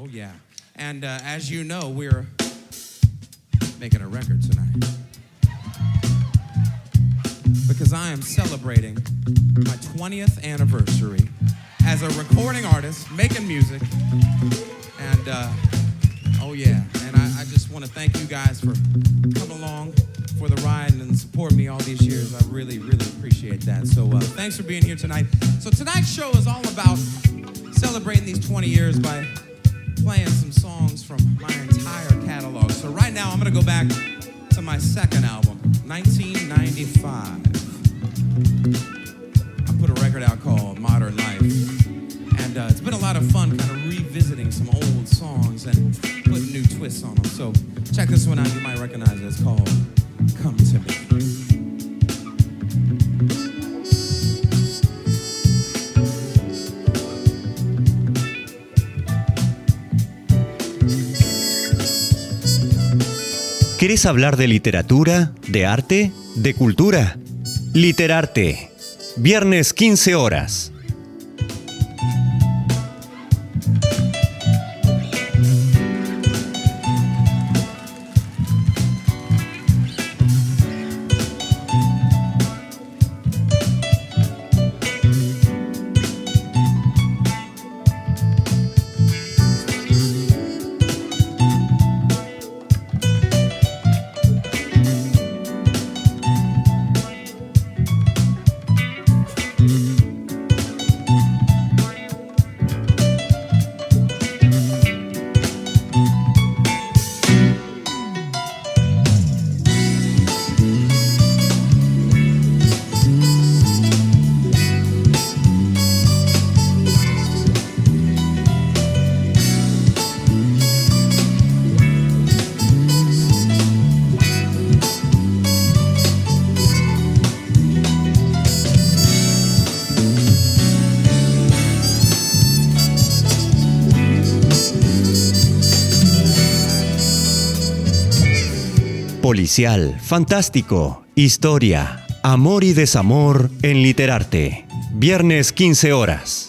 Oh, yeah. And as you know, we're making a record tonight. Because I am celebrating my 20th anniversary as a recording artist, making music. And, oh, yeah. And I just want to thank you guys for coming along for the ride and support me all these years. I really, really appreciate that. So thanks for being here tonight. So tonight's show is all about celebrating these 20 years by playing some songs from my entire catalog. So right now I'm going to go back to my second album, 1995. I put a record out called Modern Life. And it's been a lot of fun kind of revisiting some old songs and putting new twists on them. So check this one out. You might recognize it. It's called Come to Me. ¿Querés hablar de literatura, de arte, de cultura? Literarte. Viernes 15 horas. Policial, fantástico, historia, amor y desamor en Literarte. Viernes 15 horas.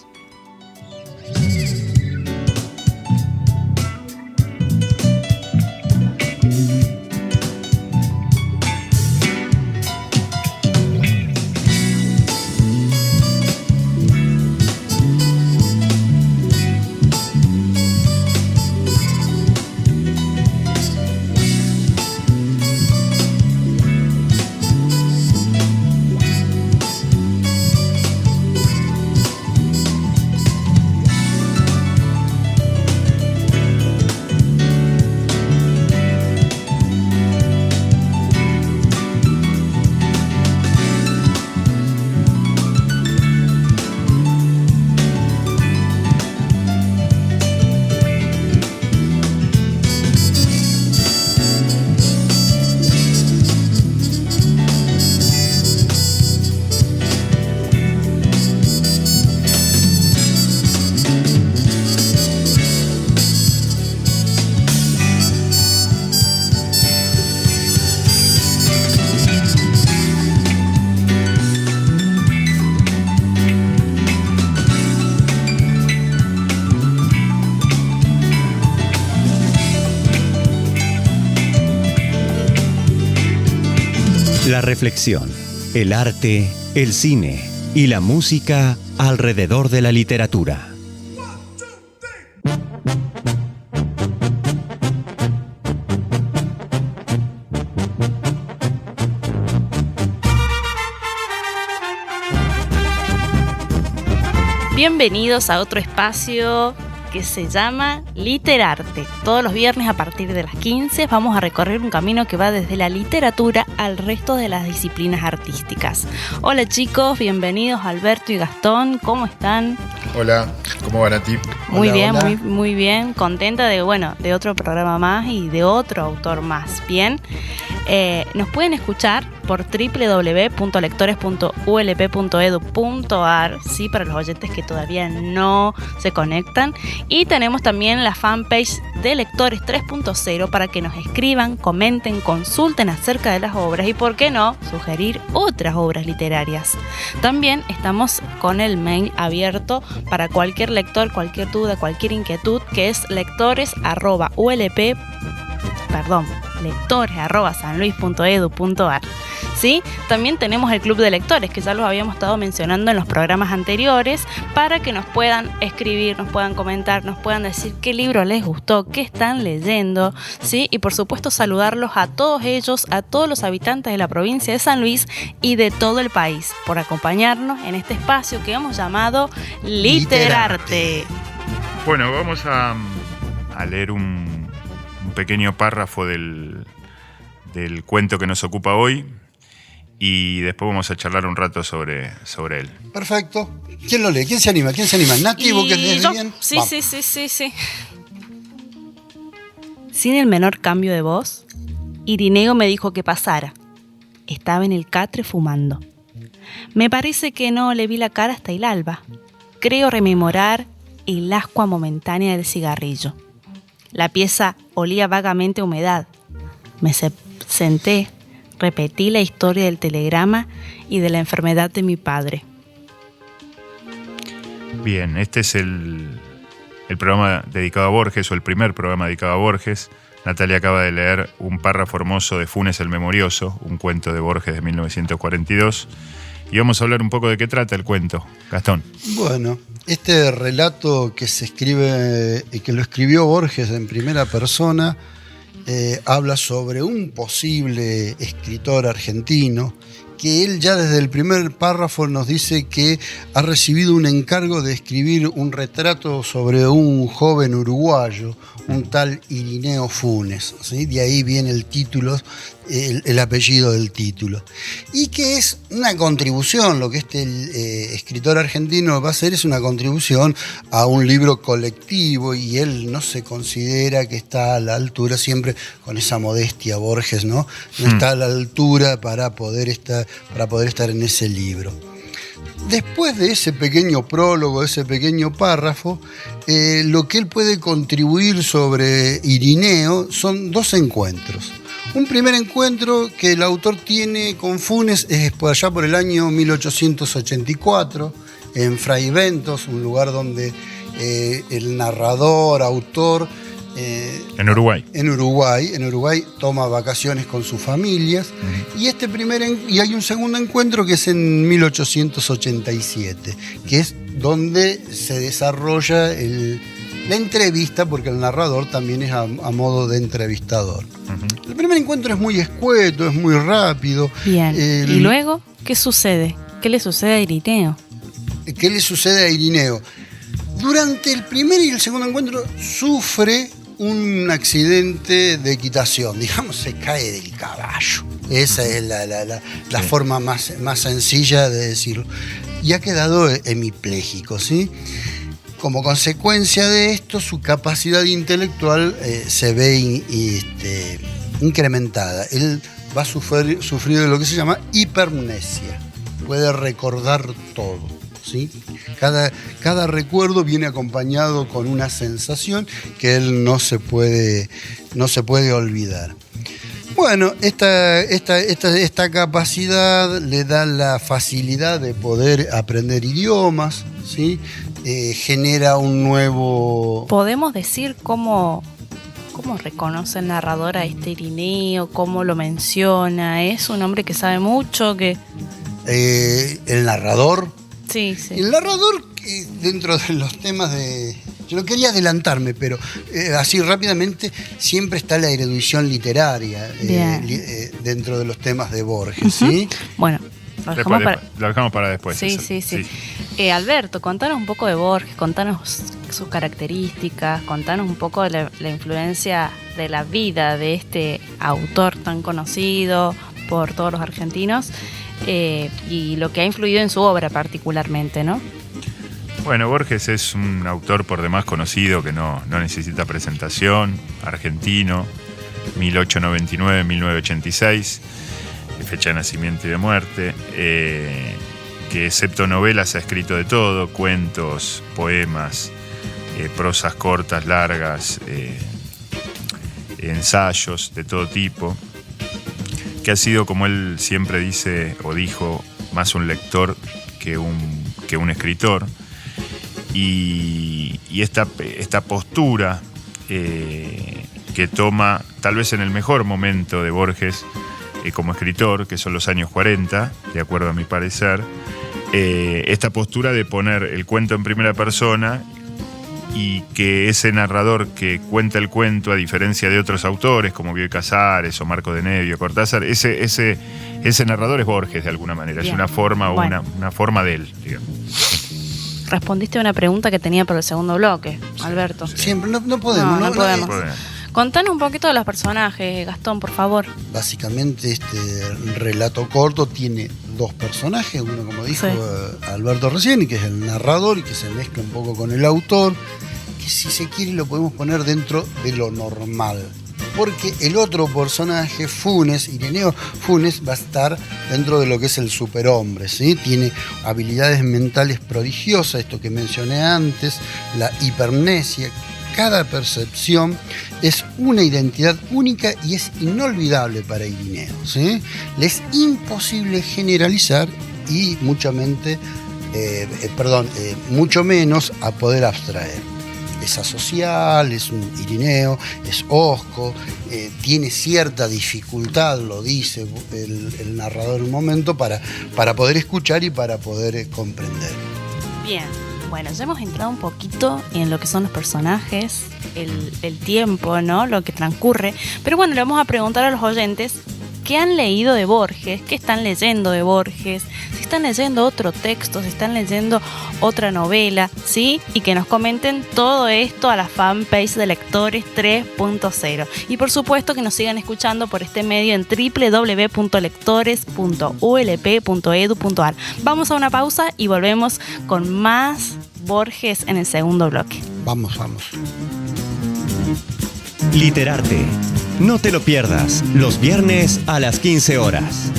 La reflexión, el arte, el cine y la música alrededor de la literatura. Bienvenidos a otro espacio que se llama Literarte. Todos los viernes a partir de las 15 vamos a recorrer un camino que va desde la literatura al resto de las disciplinas artísticas. Hola chicos, bienvenidos Alberto y Gastón, ¿cómo están? Hola, ¿cómo van a ti? Muy Hola, bien, hola. muy bien, contenta de otro programa más y de otro autor más. Bien, nos pueden escuchar por www.lectores.ulp.edu.ar, sí, para los oyentes que todavía no se conectan. Y tenemos también la fanpage de Lectores 3.0 para que nos escriban, comenten, consulten acerca de las obras y, por qué no, sugerir otras obras literarias. También estamos con el mail abierto para cualquier lector, cualquier duda, cualquier inquietud, que es lectores@sanluis.edu.ar. ¿Sí? También tenemos el Club de Lectores, que ya los habíamos estado mencionando en los programas anteriores, para que nos puedan escribir, nos puedan comentar, nos puedan decir qué libro les gustó, qué están leyendo, ¿sí? Y por supuesto saludarlos a todos ellos, a todos los habitantes de la provincia de San Luis y de todo el país, por acompañarnos en este espacio que hemos llamado Literarte. Bueno, vamos a leer un pequeño párrafo del cuento que nos ocupa hoy y después vamos a charlar un rato sobre él. Perfecto. ¿Quién lo lee? ¿Quién se anima? ¿Nati, vos que lees bien? Sí. Sin el menor cambio de voz, Irineo me dijo que pasara. Estaba en el catre fumando. Me parece que no le vi la cara hasta el alba. Creo rememorar el ascua momentánea del cigarrillo. La pieza olía vagamente a humedad. Me senté, repetí la historia del telegrama y de la enfermedad de mi padre. Bien, este es el programa dedicado a Borges, o el primer programa dedicado a Borges. Natalia acaba de leer un párrafo hermoso de Funes el Memorioso, un cuento de Borges de 1942. Y vamos a hablar un poco de qué trata el cuento. Gastón. Bueno, este relato que se escribe, que lo escribió Borges en primera persona, habla sobre un posible escritor argentino que él ya desde el primer párrafo nos dice que ha recibido un encargo de escribir un retrato sobre un joven uruguayo, un tal Irineo Funes, ¿sí? De ahí viene el título, el apellido del título. Y que es una contribución, lo que este escritor argentino va a hacer es una contribución a un libro colectivo, y él no se considera que está a la altura, siempre con esa modestia Borges, ¿no? No está a la altura para poder estar en ese libro. Después de ese pequeño prólogo, ese pequeño párrafo, lo que él puede contribuir sobre Irineo son dos encuentros. Un primer encuentro que el autor tiene con Funes es por allá por el año 1884, en Fraiventos, un lugar donde el narrador, autor... En Uruguay. En Uruguay toma vacaciones con sus familias. Y y hay un segundo encuentro que es en 1887, que es donde se desarrolla la entrevista, porque el narrador también es a modo de entrevistador. El primer encuentro es muy escueto, es muy rápido. Bien. ¿Y luego qué sucede? ¿Qué le sucede a Irineo? ¿Qué le sucede a Irineo? Durante el primer y el segundo encuentro sufre un accidente de equitación, digamos, se cae del caballo. Esa es la forma más sencilla de decirlo. Y ha quedado hemipléjico, ¿sí? Como consecuencia de esto, su capacidad intelectual se ve incrementada. Él va a sufrir de lo que se llama hipermnesia. Puede recordar todo, ¿sí? Cada recuerdo viene acompañado con una sensación que él no se puede olvidar. Bueno, esta capacidad le da la facilidad de poder aprender idiomas, ¿sí? Genera un nuevo... ¿Podemos decir cómo reconoce el narrador a este Irineo? ¿Cómo lo menciona? ¿Es un hombre que sabe mucho? El narrador... Sí. El narrador, dentro de los temas de... Yo no quería adelantarme, pero así rápidamente siempre está la erudición literaria dentro de los temas de Borges, ¿sí? Bueno, lo dejamos para después. Sí. Alberto, contanos un poco de Borges, contanos sus características, contanos un poco de la influencia de la vida de este autor tan conocido por todos los argentinos. Y lo que ha influido en su obra particularmente, ¿no? Bueno, Borges es un autor por demás conocido que no necesita presentación, argentino, 1899-1986, fecha de nacimiento y de muerte, que excepto novelas ha escrito de todo, cuentos, poemas, prosas cortas, largas, ensayos de todo tipo, que ha sido, como él siempre dice o dijo, más un lector que un escritor. Y esta postura que toma, tal vez en el mejor momento de Borges como escritor, que son los años 40, de acuerdo a mi parecer, esta postura de poner el cuento en primera persona y que ese narrador que cuenta el cuento, a diferencia de otros autores como Bioy Casares o Marco de Nevio, Cortázar, ese narrador es Borges de alguna manera. Bien. Es una forma, Bueno. una forma de él, digamos. Respondiste a una pregunta que tenía para el segundo bloque, Alberto. Siempre, no podemos. No podemos. Podemos. Contanos un poquito de los personajes, Gastón, por favor. Básicamente este relato corto tiene dos personajes, uno como dijo Sí. Alberto recién, que es el narrador y que se mezcla un poco con el autor, que si se quiere lo podemos poner dentro de lo normal. Porque el otro personaje, Funes, Ireneo Funes, va a estar dentro de lo que es el superhombre, ¿sí? Tiene habilidades mentales prodigiosas, esto que mencioné antes, la hipermnesia. Cada percepción es una identidad única y es inolvidable para Ireneo, ¿sí? Le es imposible generalizar y mucho menos a poder abstraer. Es asocial, es un Ireneo, es hosco, tiene cierta dificultad, lo dice el narrador en un momento, para poder escuchar y para poder comprender. Bien, bueno, ya hemos entrado un poquito en lo que son los personajes, el tiempo, ¿no? Lo que transcurre. Pero bueno, le vamos a preguntar a los oyentes qué han leído de Borges, qué están leyendo de Borges, si están leyendo otro texto, si están leyendo otra novela, ¿sí? Y que nos comenten todo esto a la fanpage de Lectores 3.0. Y por supuesto que nos sigan escuchando por este medio en www.lectores.ulp.edu.ar. Vamos a una pausa y volvemos con más Borges en el segundo bloque. Vamos. Literarte. No te lo pierdas, los viernes a las 15 horas.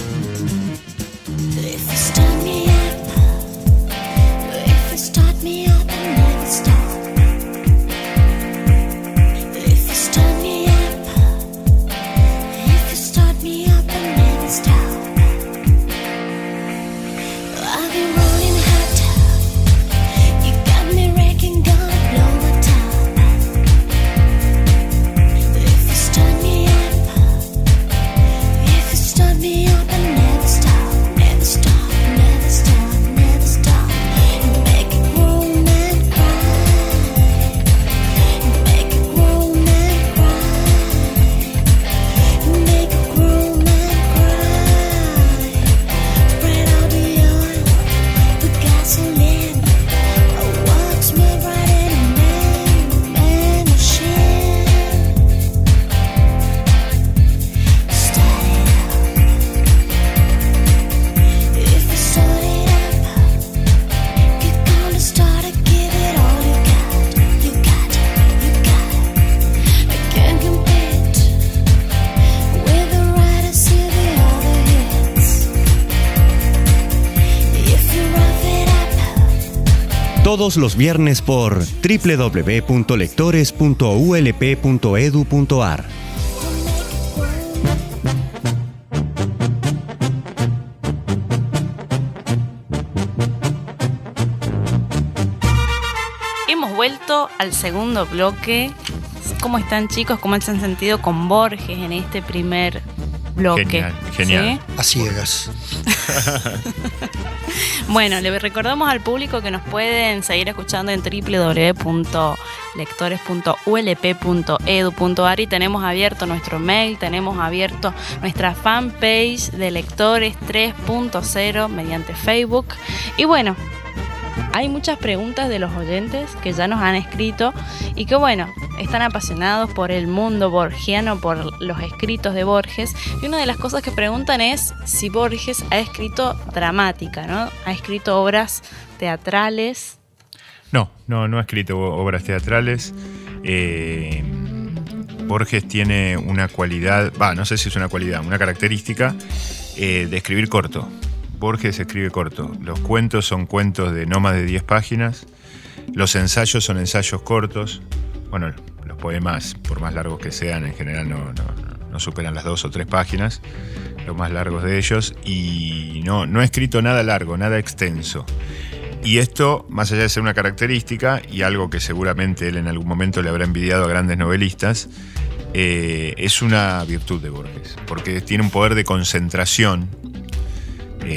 Todos los viernes por www.lectores.ulp.edu.ar. Hemos vuelto al segundo bloque. ¿Cómo están, chicos? ¿Cómo se han sentido con Borges en este primer bloque? Genial. ¿Sí? A ciegas. Bueno, le recordamos al público que nos pueden seguir escuchando en www.lectores.ulp.edu.ar y tenemos abierto nuestro mail, tenemos abierto nuestra fanpage de Lectores 3.0 mediante Facebook. Y bueno, hay muchas preguntas de los oyentes que ya nos han escrito y que bueno, están apasionados por el mundo borgiano, por los escritos de Borges. Y una de las cosas que preguntan es si Borges ha escrito dramática, ¿no? Ha escrito obras teatrales. No ha escrito obras teatrales. Borges tiene una cualidad, no sé si es una cualidad, una característica de escribir corto. Borges escribe corto. Los cuentos son cuentos de no más de 10 páginas. Los ensayos son ensayos cortos. Bueno, los poemas, por más largos que sean, en general no superan las 2 o 3 páginas, los más largos de ellos, y no ha escrito nada largo, nada extenso. Y esto, más allá de ser una característica y algo que seguramente él en algún momento le habrá envidiado a grandes novelistas, es una virtud de Borges, porque tiene un poder de concentración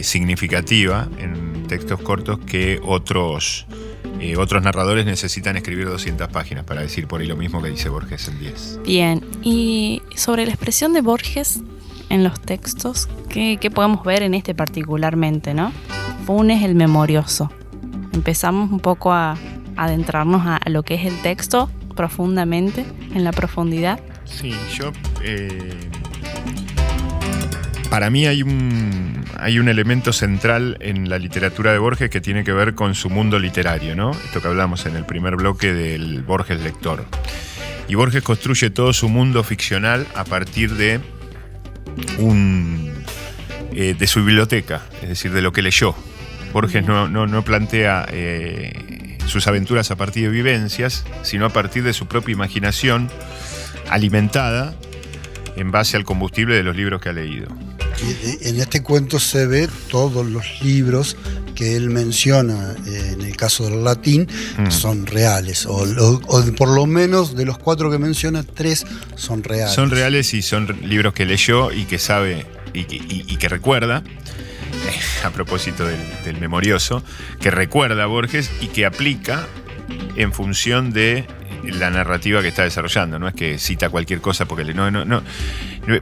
significativa en textos cortos que otros narradores necesitan escribir 200 páginas para decir por ahí lo mismo que dice Borges en 10. Bien, y sobre la expresión de Borges en los textos, ¿qué podemos ver en este particularmente, ¿no? Funes el memorioso. Empezamos un poco a adentrarnos a lo que es el texto profundamente, en la profundidad. Sí, para mí hay un elemento central en la literatura de Borges que tiene que ver con su mundo literario, ¿no? Esto que hablamos en el primer bloque del Borges lector. Y Borges construye todo su mundo ficcional a partir de su biblioteca, es decir, de lo que leyó. Borges no plantea sus aventuras a partir de vivencias, sino a partir de su propia imaginación alimentada en base al combustible de los libros que ha leído. En este cuento se ve todos los libros que él menciona, en el caso del latín, son reales, o por lo menos de los 4 que menciona, 3 son reales. Son reales y son libros que leyó y que sabe y que recuerda, a propósito del memorioso, que recuerda a Borges y que aplica en función de la narrativa que está desarrollando. No es que cita cualquier cosa porque no.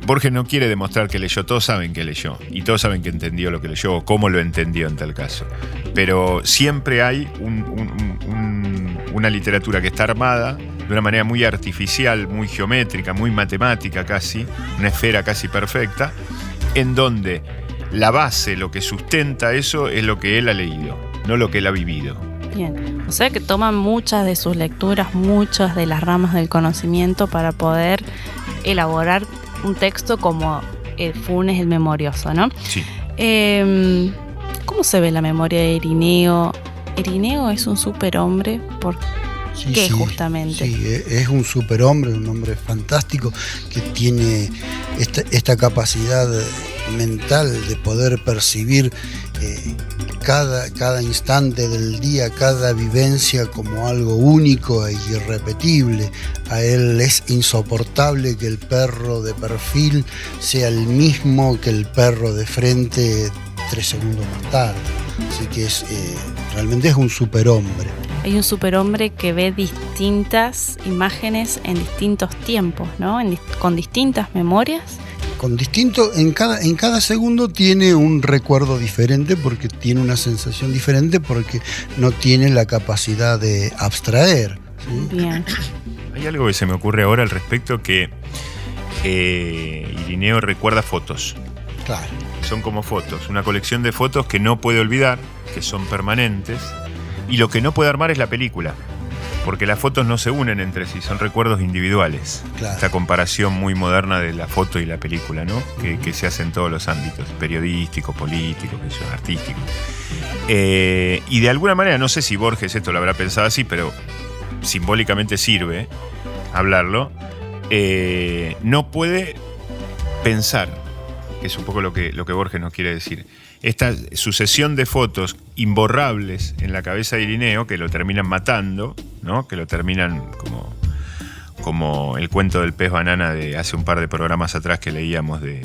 Borges no quiere demostrar que leyó. Todos saben que leyó y todos saben que entendió lo que leyó o cómo lo entendió en tal caso. Pero siempre hay una literatura que está armada de una manera muy artificial, muy geométrica, muy matemática casi, una esfera casi perfecta, en donde la base, lo que sustenta eso, es lo que él ha leído, no lo que él ha vivido. Bien, o sea que toman muchas de sus lecturas, muchas de las ramas del conocimiento para poder elaborar un texto como Funes el memorioso, ¿no? Sí. ¿Cómo se ve la memoria de Irineo? Irineo es un superhombre, ¿por qué justamente? Sí, es un superhombre, un hombre fantástico que tiene esta capacidad mental de poder percibir cada instante del día, cada vivencia como algo único e irrepetible. A él es insoportable que el perro de perfil sea el mismo que el perro de frente 3 segundos más tarde. Así que realmente es un superhombre. Hay un superhombre que ve distintas imágenes en distintos tiempos, ¿no? Con distintas memorias. En cada segundo tiene un recuerdo diferente, porque tiene una sensación diferente, porque no tiene la capacidad de abstraer, ¿sí? Bien. Hay algo que se me ocurre ahora al respecto, que Irineo recuerda fotos. Claro. Son como fotos, una colección de fotos que no puede olvidar, que son permanentes, y lo que no puede armar es la película, porque las fotos no se unen entre sí, son recuerdos individuales. Claro. Esta comparación muy moderna de la foto y la película, ¿no? Que se hace en todos los ámbitos, periodístico, político, artístico. Y de alguna manera, no sé si Borges esto lo habrá pensado así, pero simbólicamente sirve hablarlo. No puede pensar, que es un poco lo que Borges nos quiere decir. Esta sucesión de fotos imborrables en la cabeza de Irineo que lo terminan matando, ¿no? Que lo terminan como el cuento del pez banana de hace un par de programas atrás que leíamos de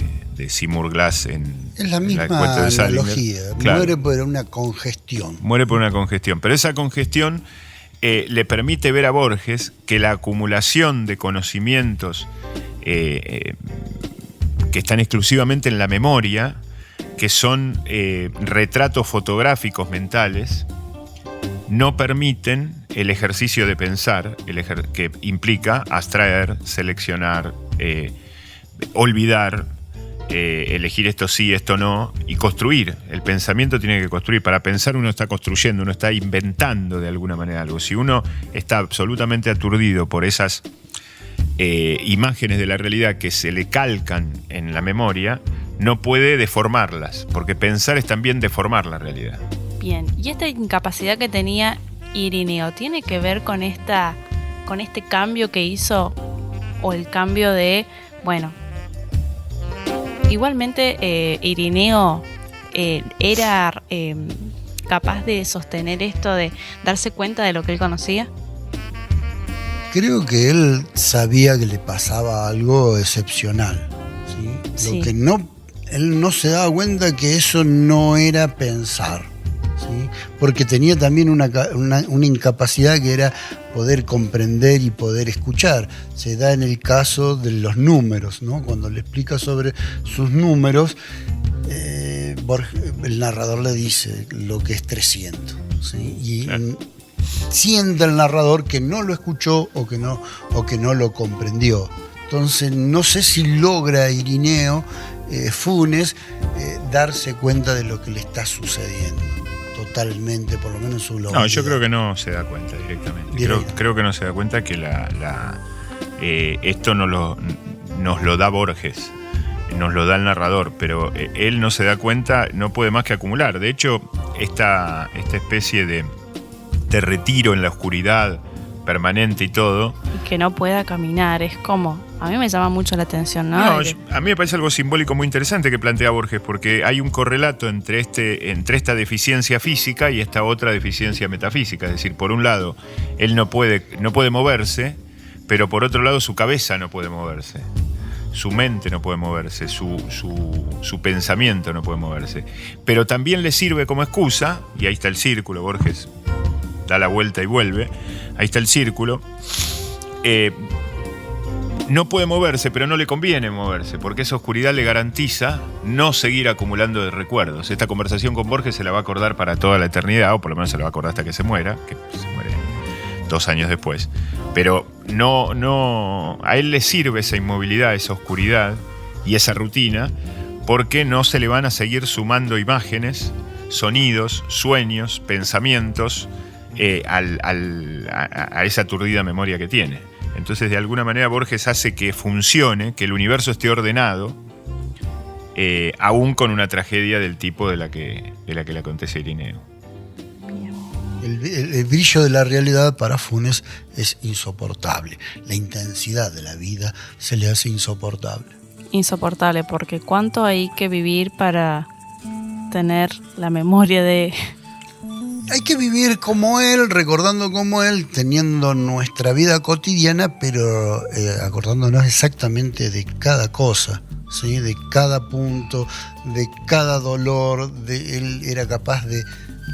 Seymour Glass es la misma cuento de analogía. Claro. Muere por una congestión. Muere por una congestión. Pero esa congestión le permite ver a Borges que la acumulación de conocimientos que están exclusivamente en la memoria, que son retratos fotográficos mentales, no permiten el ejercicio de pensar, que implica abstraer, seleccionar, olvidar, elegir esto sí, esto no, y construir. El pensamiento tiene que construir. Para pensar uno está construyendo, uno está inventando de alguna manera algo. Si uno está absolutamente aturdido por esas imágenes de la realidad que se le calcan en la memoria, no puede deformarlas, porque pensar es también deformar la realidad. Bien, y esta incapacidad que tenía Irineo tiene que ver con esta con este cambio que hizo, o el cambio de, bueno, igualmente Irineo era capaz de sostener esto, de darse cuenta de lo que él conocía? Creo que él sabía que le pasaba algo excepcional, ¿sí? Sí. Lo que él no se daba cuenta que eso no era pensar, ¿sí? Porque tenía también una incapacidad que era poder comprender y poder escuchar. Se da en el caso de los números, ¿no? Cuando le explica sobre sus números, el narrador le dice lo que es 300, ¿sí? Y Claro. siente el narrador que no lo escuchó o que no lo comprendió. Entonces no sé si logra Irineo Funes darse cuenta de lo que le está sucediendo totalmente, por lo menos en su globalidad. No, yo creo que no se da cuenta directamente. Creo que no se da cuenta que esto nos lo da Borges, nos lo da el narrador, pero él no se da cuenta, no puede más que acumular. De hecho, esta especie de retiro en la oscuridad permanente y todo. Y que no pueda caminar, es como, a mí me llama mucho la atención, ¿no? No, a mí me parece algo simbólico muy interesante que plantea Borges, porque hay un correlato entre esta deficiencia física y esta otra deficiencia metafísica. Es decir, por un lado, él no puede moverse, pero por otro lado su cabeza no puede moverse. Su mente no puede moverse, su pensamiento no puede moverse. Pero también le sirve como excusa, y ahí está el círculo, Borges da la vuelta y vuelve, ahí está el círculo. No puede moverse, pero no le conviene moverse, porque esa oscuridad le garantiza no seguir acumulando de recuerdos. Esta conversación con Borges se la va a acordar para toda la eternidad, o por lo menos se la va a acordar hasta que se muera, que se muere 2 años después. Pero a él le sirve esa inmovilidad, esa oscuridad y esa rutina, porque no se le van a seguir sumando imágenes, sonidos, sueños, pensamientos a esa aturdida memoria que tiene. Entonces, de alguna manera, Borges hace que funcione, que el universo esté ordenado, aún con una tragedia del tipo de la que le acontece a Irineo. El brillo de la realidad para Funes es insoportable. La intensidad de la vida se le hace insoportable. Insoportable, porque cuánto hay que vivir para tener la memoria de... Hay que vivir como él, recordando como él, teniendo nuestra vida cotidiana, pero acordándonos exactamente de cada cosa, ¿sí? De cada punto, de cada dolor. Él era capaz de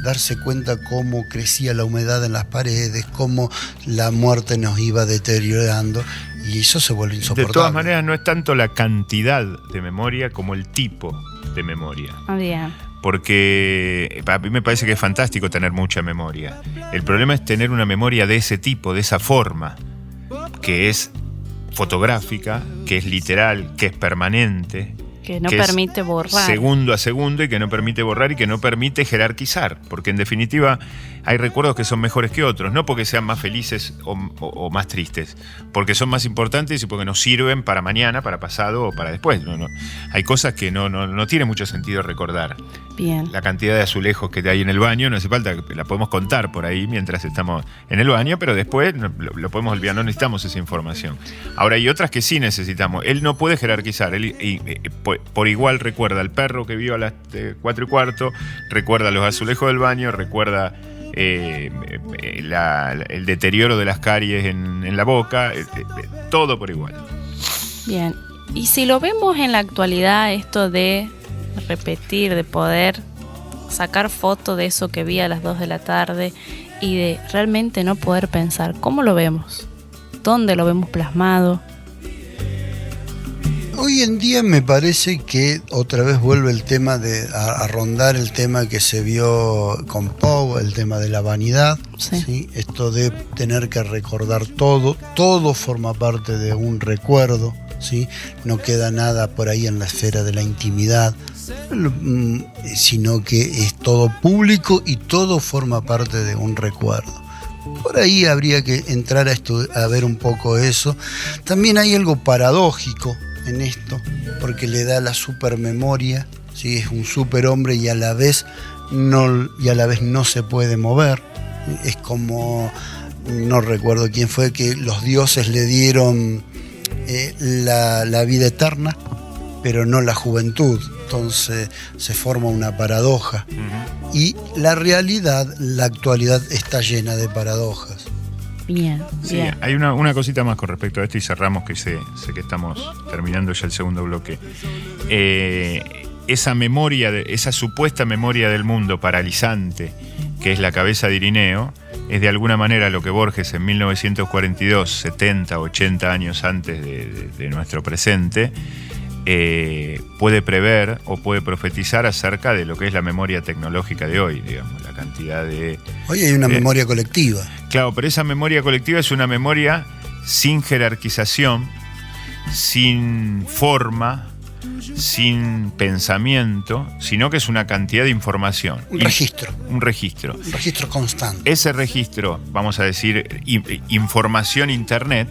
darse cuenta cómo crecía la humedad en las paredes, cómo la muerte nos iba deteriorando, y eso se vuelve insoportable. De todas maneras, no es tanto la cantidad de memoria como el tipo de memoria. Bien. Porque a mí me parece que es fantástico tener mucha memoria. El problema es tener una memoria de ese tipo, de esa forma, que es fotográfica, que es literal, que es permanente, Que no que permite es borrar. segundo a segundo, y que no permite borrar y que no permite jerarquizar. Porque en definitiva hay recuerdos que son mejores que otros, no porque sean más felices o más tristes, porque son más importantes y porque nos sirven para mañana, para pasado o para después. No. Hay cosas que no tiene mucho sentido recordar. Bien. La cantidad de azulejos que hay en el baño, no hace falta, la podemos contar por ahí mientras estamos en el baño, pero después lo podemos olvidar, no necesitamos esa información. Ahora hay otras que sí necesitamos. Él no puede jerarquizar, por igual recuerda al perro que vio a las 4:15, recuerda los azulejos del baño, recuerda el deterioro de las caries en la boca, todo por igual. Bien. Y si lo vemos en la actualidad, esto de repetir, de poder sacar foto de eso que vi a las 2 de la tarde y de realmente no poder pensar, ¿cómo lo vemos? ¿Dónde lo vemos plasmado? Hoy en día me parece que otra vez vuelve el tema a rondar el tema que se vio con Poe, el tema de la vanidad, Sí. ¿sí? Esto de tener que recordar todo forma parte de un recuerdo, ¿sí? No queda nada por ahí en la esfera de la intimidad, sino que es todo público y todo forma parte de un recuerdo. Por ahí habría que entrar a ver un poco eso. También hay algo paradójico en esto, porque le da la supermemoria, ¿sí? Es un superhombre y a la vez no se puede mover. Es como no recuerdo quién fue, que los dioses le dieron la vida eterna, pero no la juventud. Entonces se forma una paradoja. Y la realidad, la actualidad está llena de paradojas. Bien, Sí, bien. hay una cosita más con respecto a esto y cerramos, que sé que estamos terminando ya el segundo bloque. Esa memoria, esa supuesta memoria del mundo paralizante, que es la cabeza de Irineo, es de alguna manera lo que Borges en 1942, 70, 80 años antes de nuestro presente, puede prever o puede profetizar acerca de lo que es la memoria tecnológica de hoy, digamos, la cantidad de... Hoy hay una memoria colectiva. Claro, pero esa memoria colectiva es una memoria sin jerarquización, sin forma, sin pensamiento, sino que es una cantidad de información. Un registro. Un registro. Un registro constante. Ese registro, vamos a decir, información internet,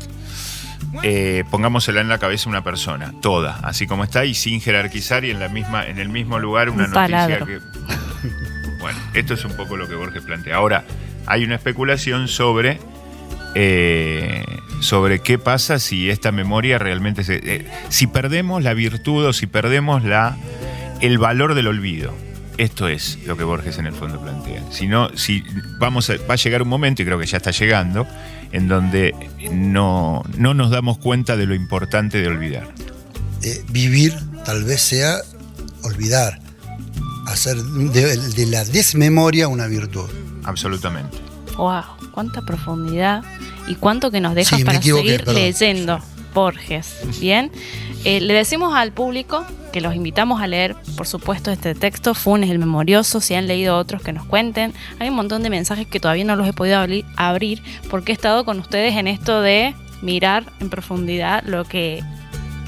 pongámosela en la cabeza una persona, toda, así como está, y sin jerarquizar, y en el mismo lugar una Un noticia taladro. que... Bueno, esto es un poco lo que Borges plantea. Ahora, hay una especulación sobre qué pasa si esta memoria realmente si perdemos la virtud o si perdemos el valor del olvido. Esto es lo que Borges en el fondo plantea. Va a llegar un momento, y creo que ya está llegando, en donde no nos damos cuenta de lo importante de olvidar. Vivir tal vez sea olvidar, hacer de la desmemoria una virtud. Absolutamente. Wow, cuánta profundidad y cuánto que nos deja Sí, me para equivoqué, seguir perdón. leyendo Borges. Bien, le decimos al público que los invitamos a leer, por supuesto, este texto, Funes el Memorioso. Si han leído otros, que nos cuenten. Hay un montón de mensajes que todavía no los he podido abrir porque he estado con ustedes en esto de mirar en profundidad lo que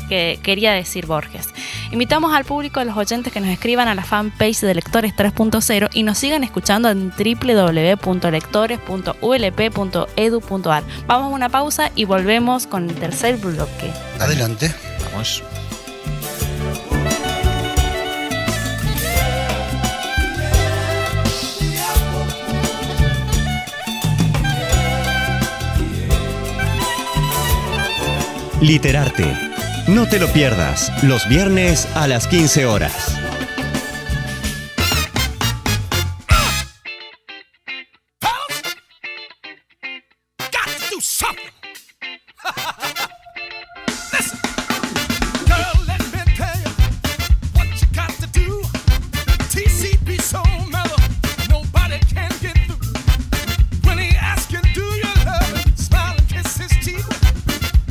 quería decir Borges. Invitamos al público, a los oyentes, que nos escriban a la fanpage de Lectores 3.0 y nos sigan escuchando en www.lectores.ulp.edu.ar. Vamos a una pausa y volvemos con el tercer bloque. Adelante. Vamos. Literarte. No te lo pierdas, los viernes a las 15 horas.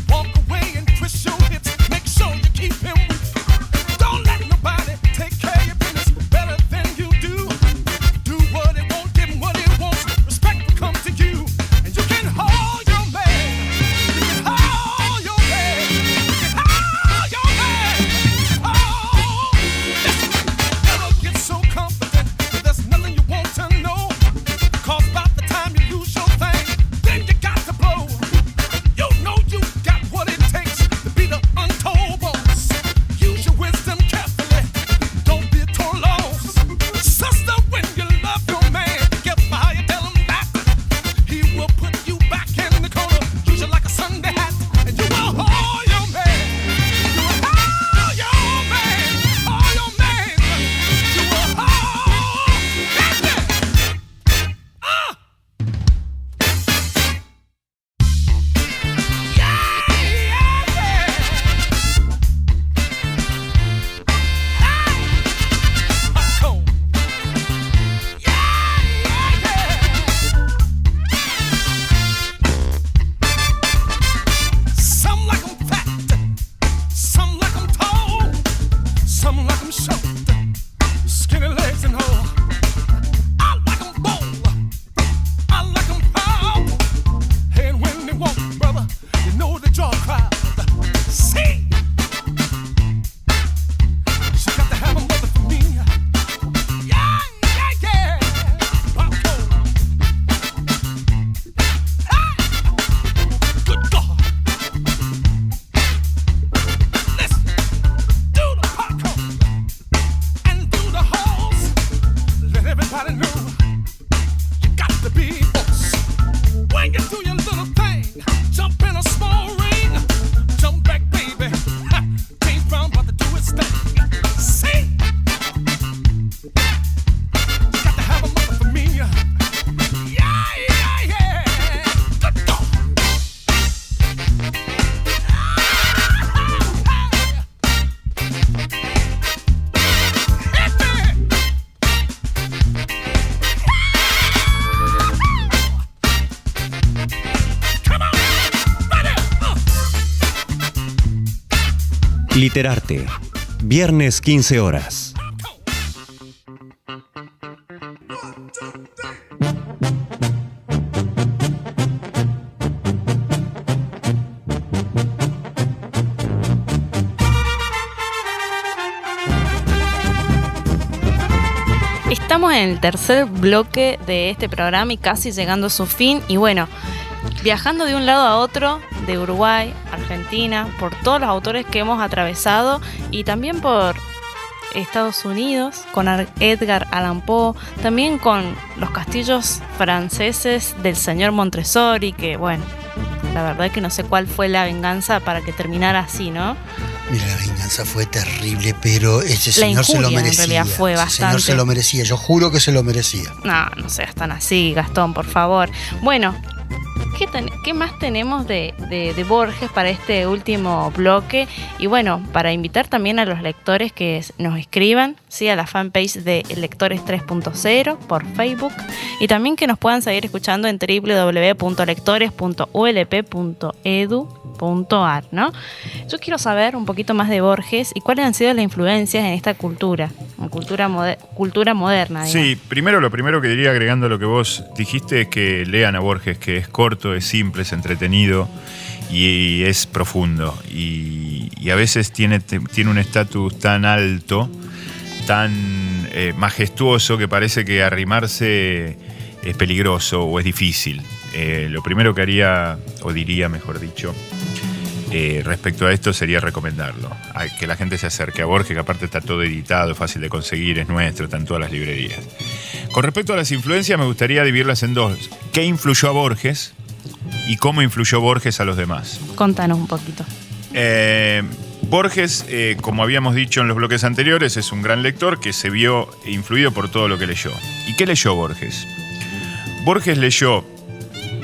Walk away and twist your hips. Make sure you keep him. Don't let nobody take Literarte. Viernes 15 horas. Estamos en el tercer bloque de este programa y casi llegando a su fin. Y bueno, viajando de un lado a otro, de Uruguay, Argentina, por todos los autores que hemos atravesado y también por Estados Unidos, con Edgar Allan Poe, también con los castillos franceses del señor Montessori, que bueno, la verdad es que no sé cuál fue la venganza para que terminara así, ¿no? Mira, la venganza fue terrible, pero ese señor se lo injuria, merecía. en realidad, fue Ese bastante. señor se lo merecía, yo juro que se lo merecía. No seas tan así, Gastón, por favor. Bueno, ¿qué más tenemos de Borges para este último bloque? Y bueno, para invitar también a los lectores que nos escriban, ¿sí? A la fanpage de Lectores 3.0 por Facebook, y también que nos puedan seguir escuchando en www.lectores.ulp.edu.ar, ¿no? Yo quiero saber un poquito más de Borges y cuáles han sido las influencias en esta cultura moderna, digamos. Sí, lo primero que diría, agregando lo que vos dijiste, es que lean a Borges, que es corto, es simple, es entretenido y es profundo. Y a veces tiene un estatus tan alto, tan majestuoso, que parece que arrimarse es peligroso o es difícil. Lo primero que haría, o diría, mejor dicho, respecto a esto sería recomendarlo, a que la gente se acerque a Borges, que aparte está todo editado, es fácil de conseguir, es nuestro, está en todas las librerías. Con respecto a las influencias, me gustaría dividirlas en dos. ¿Qué influyó a Borges y cómo influyó Borges a los demás? Contanos un poquito. Borges, como habíamos dicho en los bloques anteriores, es un gran lector que se vio influido por todo lo que leyó. ¿Y qué leyó Borges? Borges leyó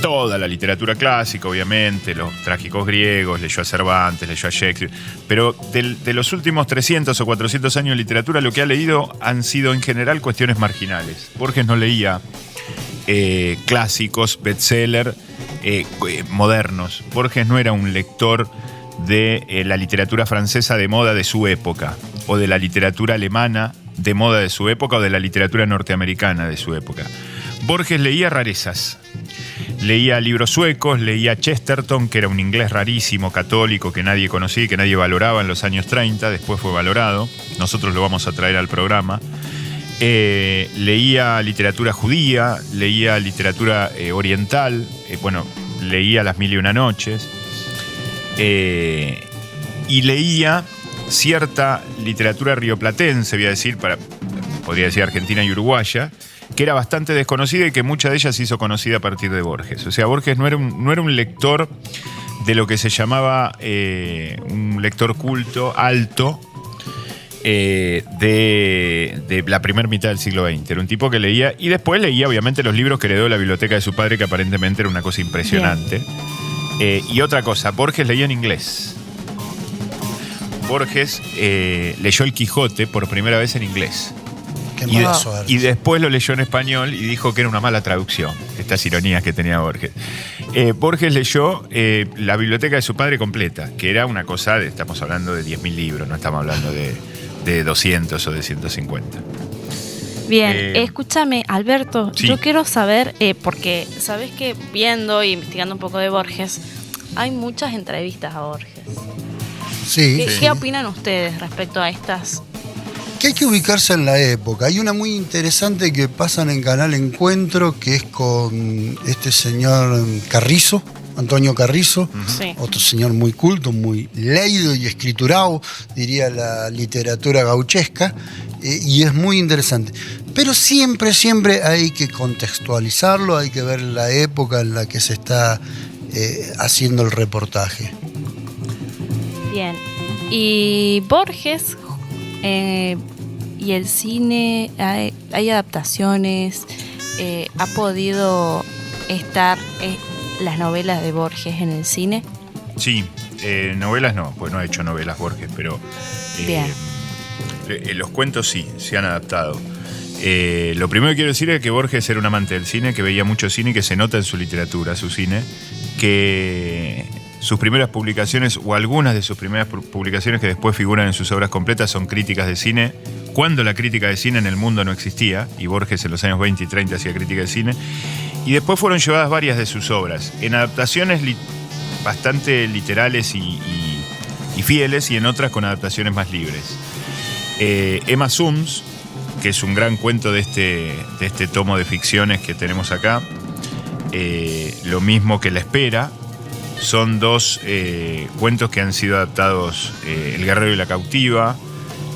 toda la literatura clásica, obviamente, los trágicos griegos, leyó a Cervantes, leyó a Shakespeare, pero de los últimos 300 o 400 años de literatura, lo que ha leído han sido en general cuestiones marginales. Borges no leía clásicos, bestseller, modernos. Borges no era un lector de la literatura francesa de moda de su época, o de la literatura alemana de moda de su época, o de la literatura norteamericana de su época. Borges leía rarezas. Leía libros suecos, leía Chesterton, que era un inglés rarísimo, católico, que nadie conocía y que nadie valoraba en los años 30, después fue valorado, nosotros lo vamos a traer al programa. Leía literatura judía, leía literatura oriental, leía Las Mil y Una Noches, y leía cierta literatura rioplatense, podría decir argentina y uruguaya, que era bastante desconocida y que mucha de ellas se hizo conocida a partir de Borges. O sea, Borges no era un lector de lo que se llamaba un lector culto, alto, de la primera mitad del siglo XX. Era un tipo que leía, y después leía obviamente los libros que heredó de la biblioteca de su padre, que aparentemente era una cosa impresionante. Y otra cosa, Borges leía en inglés. Borges leyó El Quijote por primera vez en inglés. Y después lo leyó en español y dijo que era una mala traducción. Estas ironías que tenía Borges. Borges leyó la biblioteca de su padre completa, que era una cosa estamos hablando de 10.000 libros, no estamos hablando de 200 o de 150. Bien, escúchame, Alberto, sí. Yo quiero saber, porque sabes que viendo e investigando un poco de Borges, hay muchas entrevistas a Borges. Sí. ¿Qué opinan ustedes respecto a estas? Que hay que ubicarse en la época. Hay una muy interesante que pasan en Canal Encuentro, que es con este señor Carrizo, Antonio Carrizo, Sí. otro señor muy culto, muy leído y escriturado, diría la literatura gauchesca, y es muy interesante. Pero siempre hay que contextualizarlo, hay que ver la época en la que se está haciendo el reportaje. Bien. Y Borges y el cine, hay adaptaciones, ha podido estar las novelas de Borges en el cine. Sí, novelas no, pues no ha hecho novelas Borges, pero los cuentos sí, se han adaptado. Lo primero que quiero decir es que Borges era un amante del cine, que veía mucho cine y que se nota en su literatura, su cine, que sus primeras publicaciones o algunas de sus primeras publicaciones que después figuran en sus obras completas son críticas de cine, cuando la crítica de cine en el mundo no existía, y Borges en los años 20 y 30 hacía crítica de cine, y después fueron llevadas varias de sus obras, en adaptaciones bastante literales y fieles, y en otras con adaptaciones más libres. Emma Sums, que es un gran cuento de este tomo de ficciones que tenemos acá, lo mismo que La Espera, son dos cuentos que han sido adaptados, El Guerrero y la Cautiva,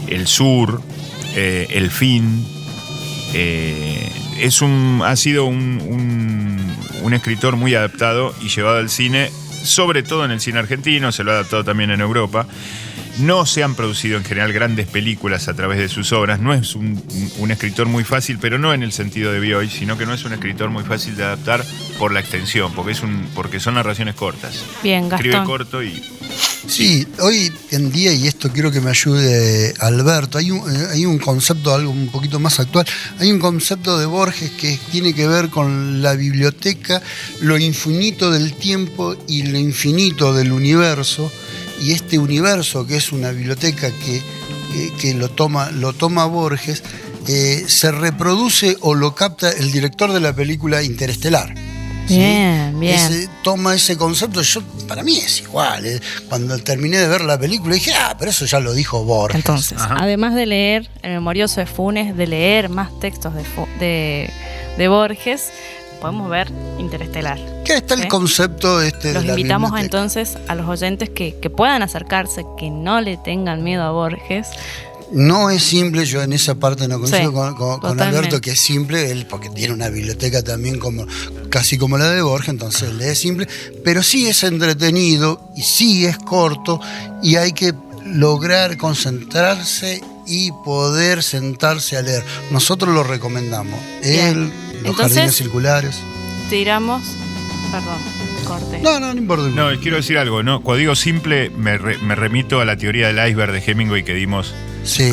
El Sur, El Fin. Ha sido un escritor muy adaptado y llevado al cine, sobre todo en el cine argentino, se lo ha adaptado también en Europa. No se han producido en general grandes películas a través de sus obras. No es un escritor muy fácil, pero no en el sentido de Bioy, sino que no es un escritor muy fácil de adaptar por la extensión, porque son narraciones cortas. Bien, Gastón. Escribe corto y... Sí, hoy en día, y esto quiero que me ayude Alberto, hay un concepto, algo un poquito más actual, hay un concepto de Borges que tiene que ver con la biblioteca, lo infinito del tiempo y lo infinito del universo, y este universo que es una biblioteca que lo toma Borges, se reproduce o lo capta el director de la película Interestelar. Bien, bien. Toma ese concepto, para mí es igual. Cuando terminé de ver la película dije, pero eso ya lo dijo Borges. Entonces, además de leer El Memorioso de Funes, de leer más textos de Borges, podemos ver Interestelar. ¿Qué está el concepto Los de la invitamos biblioteca? Entonces a los oyentes que puedan acercarse, que no le tengan miedo a Borges. No es simple, yo en esa parte no coincido con totalmente. Alberto, que es simple, él porque tiene una biblioteca también casi como la de Borges, entonces lee simple, pero sí es entretenido y sí es corto y hay que lograr concentrarse y poder sentarse a leer. Nosotros lo recomendamos. Bien. Los Entonces, jardines circulares. Tiramos, perdón, corte. No importa. No, quiero decir algo, ¿no? Cuando digo simple, me remito a la teoría del iceberg de Hemingway que dimos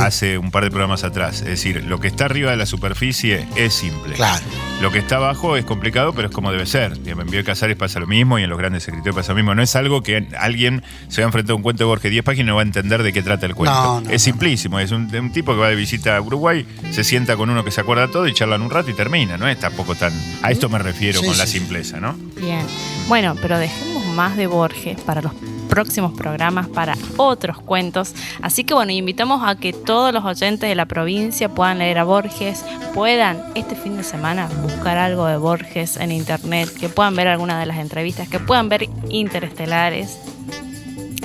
hace un par de programas atrás. Es decir, lo que está arriba de la superficie es simple. Claro. Lo que está abajo es complicado, pero es como debe ser. En Bioy Casares pasa lo mismo y en los grandes escritores pasa lo mismo. No es algo que alguien se va a enfrentar a un cuento de Borges 10 páginas y no va a entender de qué trata el cuento. Es simplísimo. Es un tipo que va de visita a Uruguay, se sienta con uno que se acuerda todo y charlan un rato y termina. No es tampoco tan... A esto me refiero con la simpleza, ¿no? Bien. Bueno, pero dejemos más de Borges para los próximos programas, para otros cuentos. Así que bueno, invitamos a que todos los oyentes de la provincia puedan leer a Borges, puedan este fin de semana buscar algo de Borges en internet, que puedan ver algunas de las entrevistas, que puedan ver Interestelares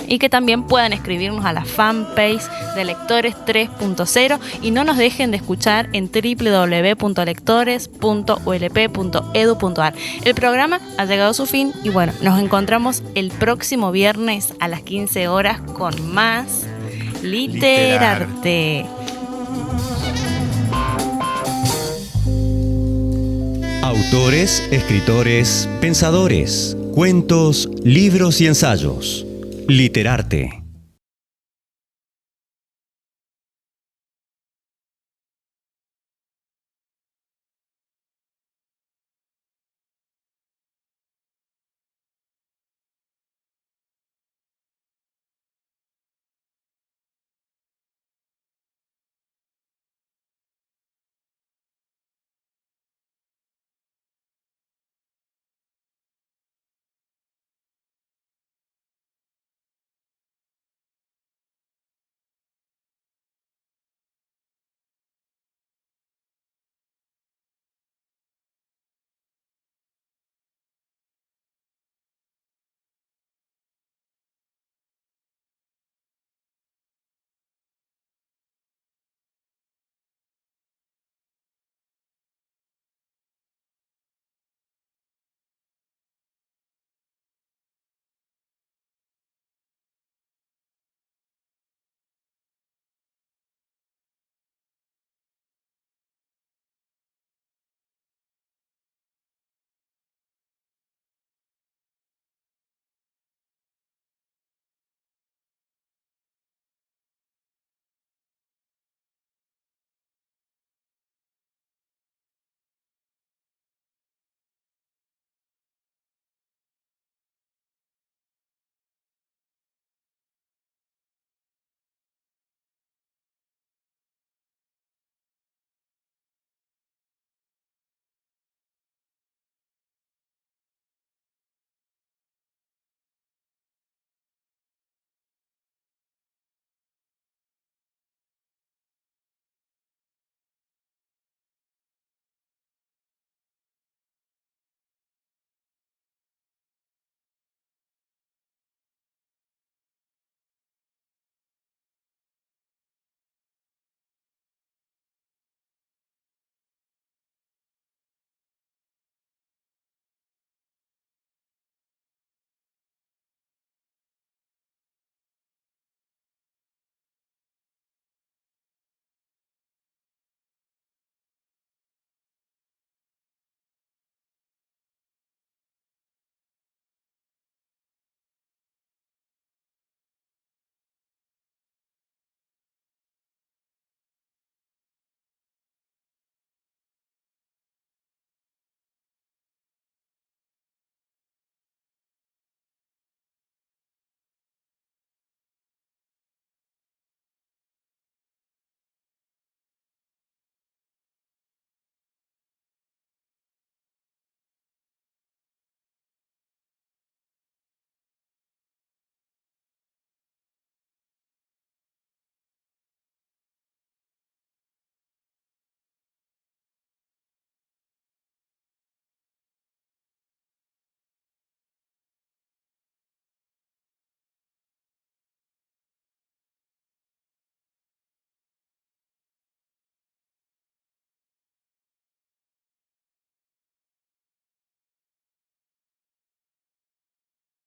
y que también puedan escribirnos a la fanpage de Lectores 3.0 y no nos dejen de escuchar en www.lectores.ulp.edu.ar. El programa ha llegado a su fin y bueno, nos encontramos el próximo viernes a las 15 horas con más Literarte. Autores, escritores, pensadores, cuentos, libros y ensayos. Literarte.